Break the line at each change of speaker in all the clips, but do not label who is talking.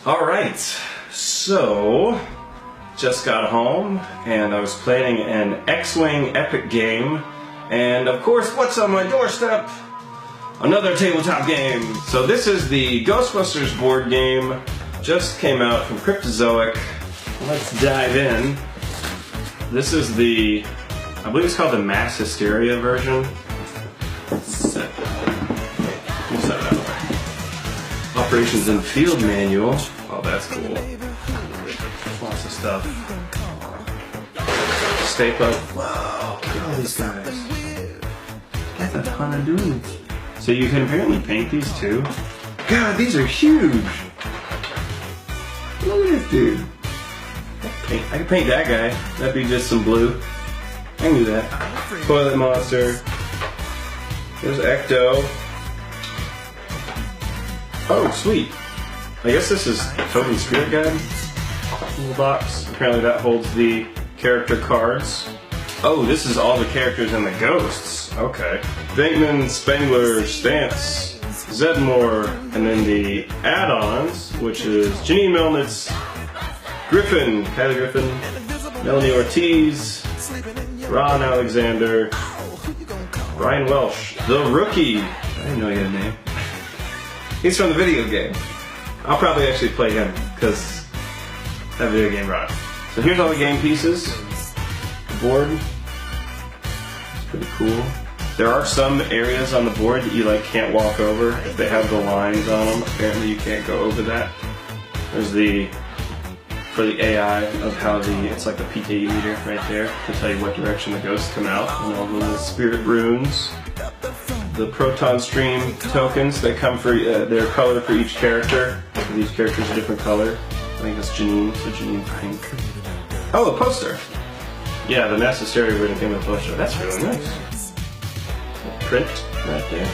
Alright, so just got home and I was playing an X-Wing epic game, and of course, what's on my doorstep? Another tabletop game. So this is the Ghostbusters board game. Just came out from Cryptozoic. Let's dive in. This is the, I believe it's called the Mass Hysteria version. We'll set it out. Operations and Field Manual. Oh, that's cool. Lots of stuff. Staple. Whoa, look at all these guys. That's a ton of dudes. So you can apparently paint these too. God, these are huge. Look at this dude. I can paint that guy. That'd be just some blue. I can do that. Toilet Monster. There's Ecto. Oh, sweet. I guess this is Toby's Spirit Guide. Little box. Apparently that holds the character cards. Oh, this is all the characters and the ghosts. Okay. Venkman, Spengler, Stance, Zedmore, and then the add-ons, which is Janine Melnitz, Griffin, Kylie Griffin, Melanie Ortiz, Ron Alexander, Brian Welsh, the Rookie. I didn't know he had a name. He's from the video game. I'll probably actually play him because that video game rocks. So here's all the game pieces. The board. It's pretty cool. There are some areas on the board that you can't walk over. If they have the lines on them, apparently you can't go over that. There's the, for the AI of how it's like the PKE meter right there to tell you what direction the ghosts come out, and all the spirit runes. The proton stream tokens that come for their color for each character. Each character's a different color. I think it's Janine, so Janine pink. Oh, a poster. Yeah, the Mass Hysteria version came with a poster. That's really nice. Print right there.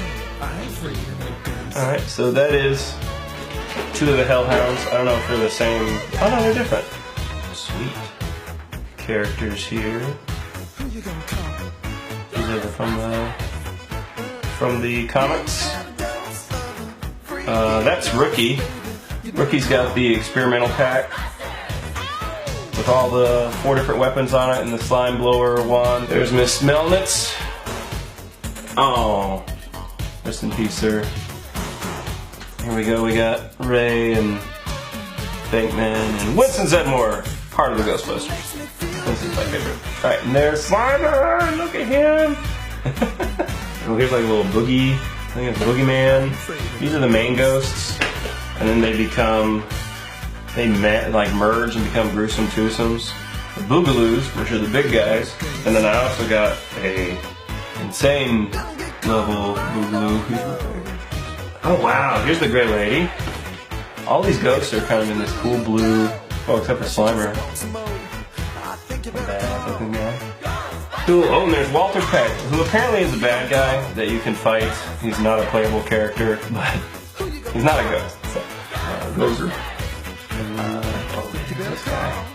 Alright, so that is two of the Hellhounds. I don't know if they're the same. Oh no, they're different. Sweet. Characters here. These are from the comics. That's Rookie. Rookie's got the experimental pack with all the 4 different weapons on it and the slime blower wand. There's Miss Melnitz. Oh, rest in peace, sir. Here we go. We got Ray and Bankman and Winston Zedmore, part of the Ghostbusters. This is my favorite. All right, and there's Slimer. Look at him. Oh, here's like a little boogie. I think it's Boogeyman. These are the main ghosts, and then they merge and become Gruesome Twosomes. The Boogaloos, which are the big guys, and then I also got a insane level Boogaloo. Oh wow, here's the Grey Lady. All these ghosts are kind of in this cool blue, oh, except for Slimer. Bad looking guy. Cool. Oh, and there's Walter Peck, who apparently is a bad guy that you can fight. He's not a playable character, but he's not a ghost. So, Gozer. Oh, this guy.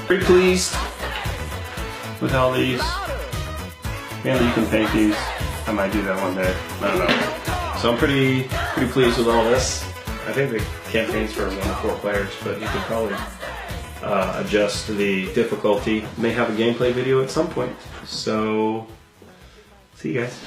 Pretty pleased with all these. Apparently you can paint these. I might do that one day. I don't know. So I'm pretty pleased with all this. I think the campaign's for 1 to 4 players, but you could probably adjust the difficulty. May have a gameplay video at some point. So, see you guys.